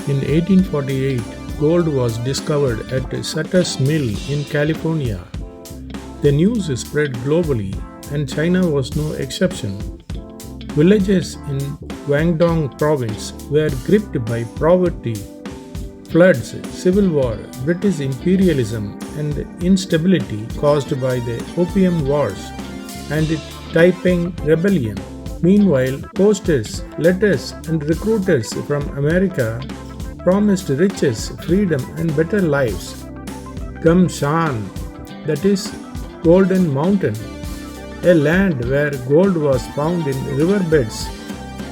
In 1848, gold was discovered at Sutter's Mill in California. The news spread globally, and China was no exception. Villages in Guangdong province were gripped by poverty, floods, civil war, British imperialism, and instability caused by the Opium Wars and the Taiping Rebellion. Meanwhile, posters, letters, and recruiters from America promised riches, freedom, and better lives. Gamshan, that is, Golden Mountain, a land where gold was found in riverbeds,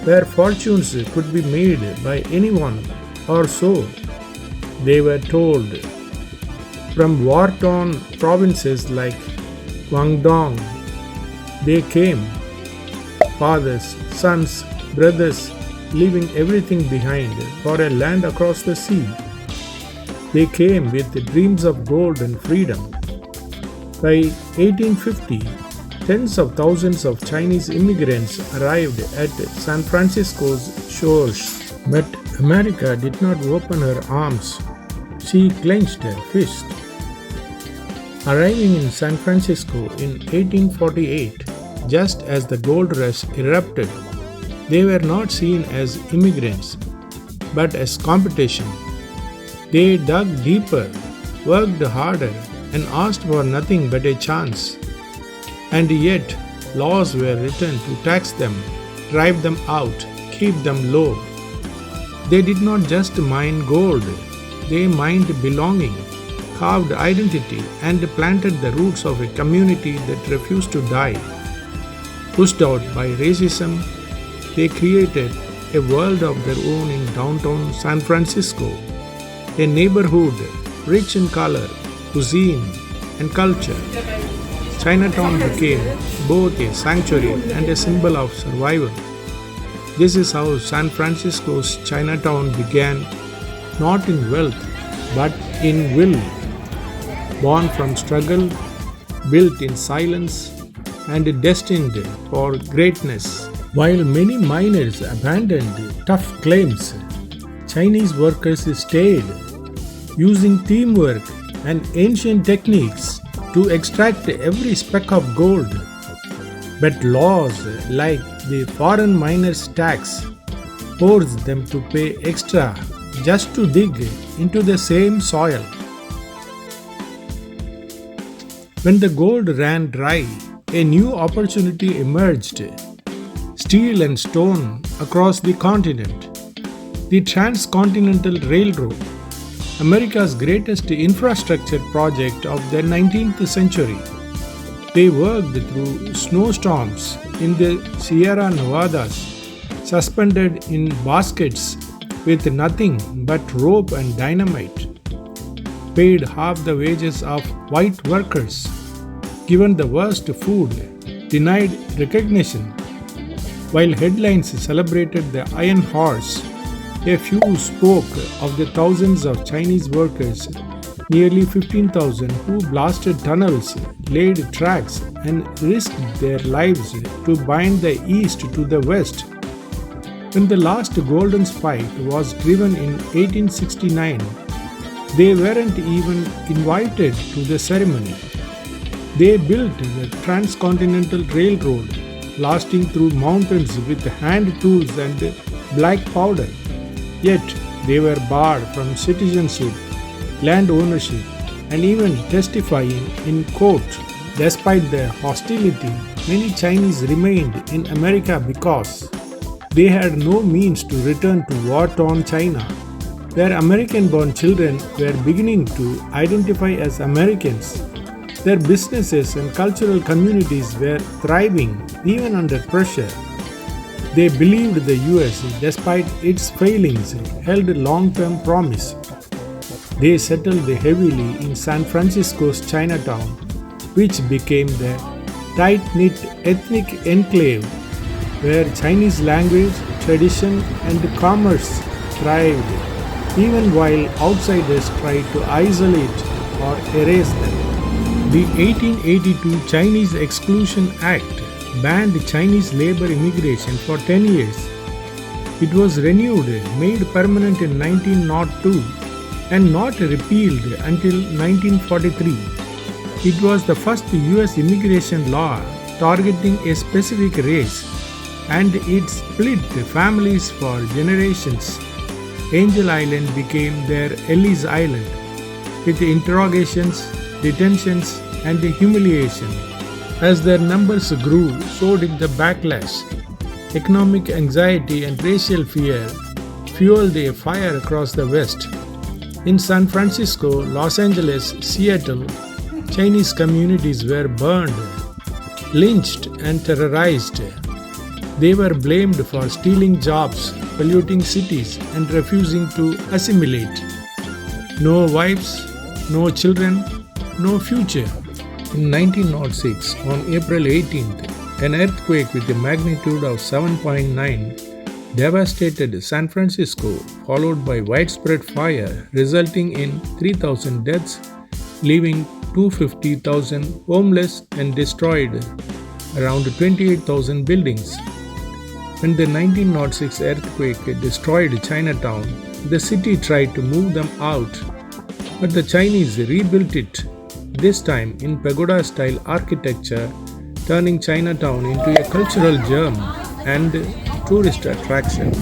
where fortunes could be made by anyone, or so they were told. From war-torn provinces like Guangdong, they came, fathers, sons, brothers, leaving everything behind for a land across the sea. They came with dreams of gold and freedom. By 1850, tens of thousands of Chinese immigrants arrived at San Francisco's shores. But America did not open her arms. She clenched her fist. Arriving in San Francisco in 1848, just as the gold rush erupted, they were not seen as immigrants, but as competition. They dug deeper, worked harder, and asked for nothing but a chance. And yet, laws were written to tax them, drive them out, keep them low. They did not just mine gold, they mined belonging, carved identity, and planted the roots of a community that refused to die. Pushed out by racism, they created a world of their own in downtown San Francisco, a neighborhood rich in color, cuisine, and culture. Chinatown became both a sanctuary and a symbol of survival. This is how San Francisco's Chinatown began, not in wealth, but in will. Born from struggle, built in silence, and destined for greatness. While many miners abandoned tough claims, Chinese workers stayed, using teamwork and ancient techniques to extract every speck of gold. But laws like the foreign miners' tax forced them to pay extra just to dig into the same soil. When the gold ran dry, a new opportunity emerged: steel and stone across the continent. The Transcontinental Railroad, America's greatest infrastructure project of the 19th century. They worked through snowstorms in the Sierra Nevadas, suspended in baskets with nothing but rope and dynamite. Paid half the wages of white workers, given the worst food, denied recognition. While headlines celebrated the Iron Horse, a few spoke of the thousands of Chinese workers, nearly 15,000, who blasted tunnels, laid tracks, and risked their lives to bind the East to the West. When the last golden spike was driven in 1869, they weren't even invited to the ceremony. They built the Transcontinental Railroad, blasting through mountains with hand tools and black powder. Yet they were barred from citizenship, land ownership, and even testifying in court. Despite their hostility, many Chinese remained in America because they had no means to return to war-torn China. Their American-born children were beginning to identify as Americans. Their businesses and cultural communities were thriving even under pressure. They believed the U.S., despite its failings, held a long-term promise. They settled heavily in San Francisco's Chinatown, which became the tight-knit ethnic enclave where Chinese language, tradition, and commerce thrived, even while outsiders tried to isolate or erase them. The 1882 Chinese Exclusion Act banned Chinese labor immigration for 10 years. It was renewed, made permanent in 1902 and not repealed until 1943. It was the first US immigration law targeting a specific race, and it split families for generations. Angel Island became their Ellis Island, with interrogations, detentions, and humiliation. As their numbers grew, so did the backlash. Economic anxiety and racial fear fueled a fire across the West. In San Francisco, Los Angeles, Seattle, Chinese communities were burned, lynched, and terrorized. They were blamed for stealing jobs, polluting cities, and refusing to assimilate. No wives, no children, no future. In 1906, on April 18th, an earthquake with a magnitude of 7.9 devastated San Francisco, followed by widespread fire, resulting in 3,000 deaths, leaving 250,000 homeless, and destroyed around 28,000 buildings. When the 1906 earthquake destroyed Chinatown, the city tried to move them out, but the Chinese rebuilt it, this time in pagoda-style architecture, turning Chinatown into a cultural gem and tourist attraction.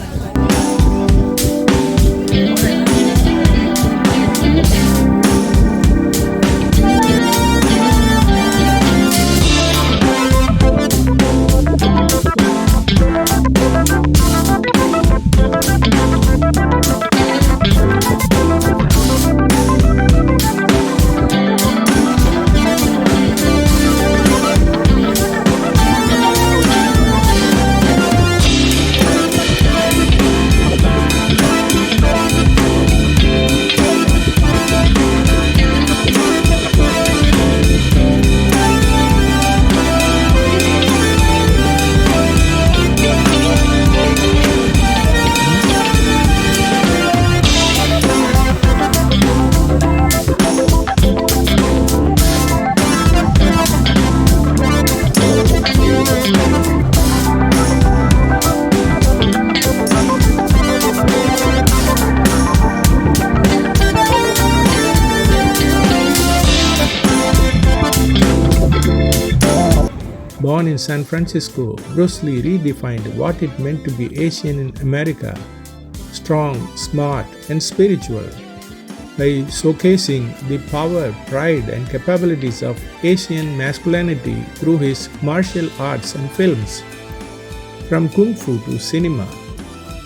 Born in San Francisco, Bruce Lee redefined what it meant to be Asian in America: strong, smart, and spiritual. By showcasing the power, pride, and capabilities of Asian masculinity through his martial arts and films. From kung fu to cinema,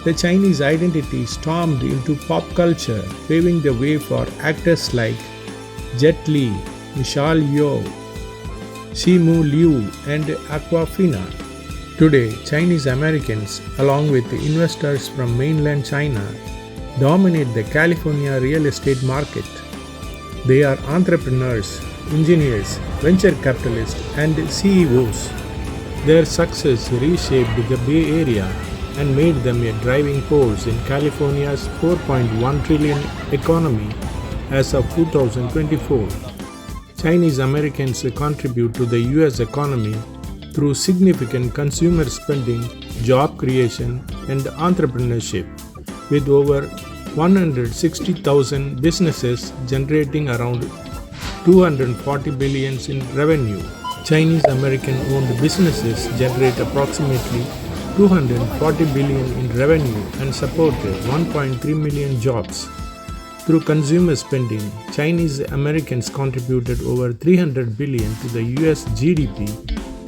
the Chinese identity stormed into pop culture, paving the way for actors like Jet Li, Michelle Yeoh, Simu Liu, and Aquafina. Today, Chinese Americans, along with investors from mainland China, dominate the California real estate market. They are entrepreneurs, engineers, venture capitalists, and CEOs. Their success reshaped the Bay Area and made them a driving force in California's $4.1 trillion economy as of 2024. Chinese Americans contribute to the U.S. economy through significant consumer spending, job creation, and entrepreneurship, with over 160,000 businesses generating around 240 billion in revenue. Chinese American-owned businesses generate approximately 240 billion in revenue and support 1.3 million jobs. Through consumer spending, Chinese Americans contributed over 300 billion to the US GDP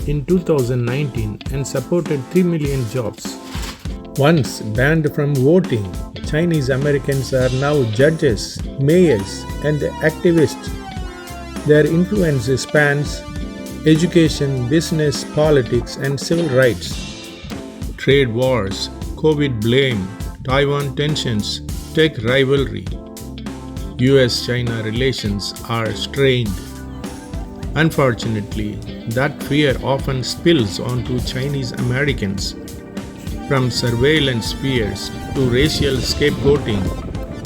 in 2019 and supported 3 million jobs. Once banned from voting, Chinese Americans are now judges, mayors, and activists. Their influence spans education, business, politics, and civil rights. Trade wars, COVID blame, Taiwan tensions, tech rivalry. U.S. China relations are strained. Unfortunately, that fear often spills onto Chinese Americans. From surveillance fears to racial scapegoating,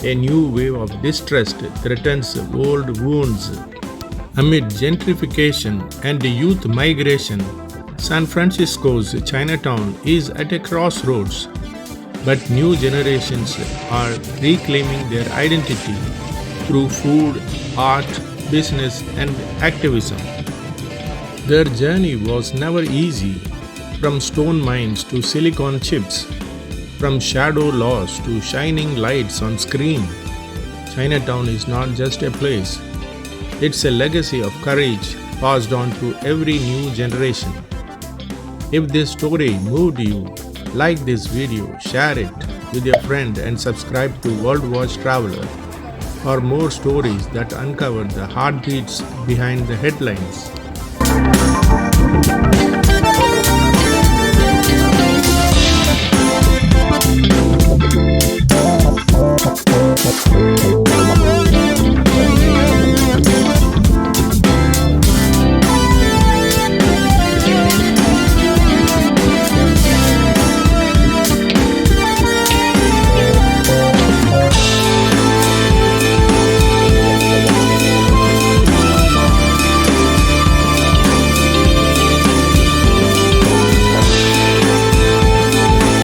a new wave of distrust threatens old wounds. Amid gentrification and youth migration, San Francisco's Chinatown is at a crossroads. But new generations are reclaiming their identity through food, art, business, and activism. Their journey was never easy, from stone mines to silicon chips, from shadow laws to shining lights on screen. Chinatown is not just a place, it's a legacy of courage passed on to every new generation. If this story moved you, like this video, share it with your friend, and subscribe to World Watch Traveler for more stories that uncover the heartbeats behind the headlines.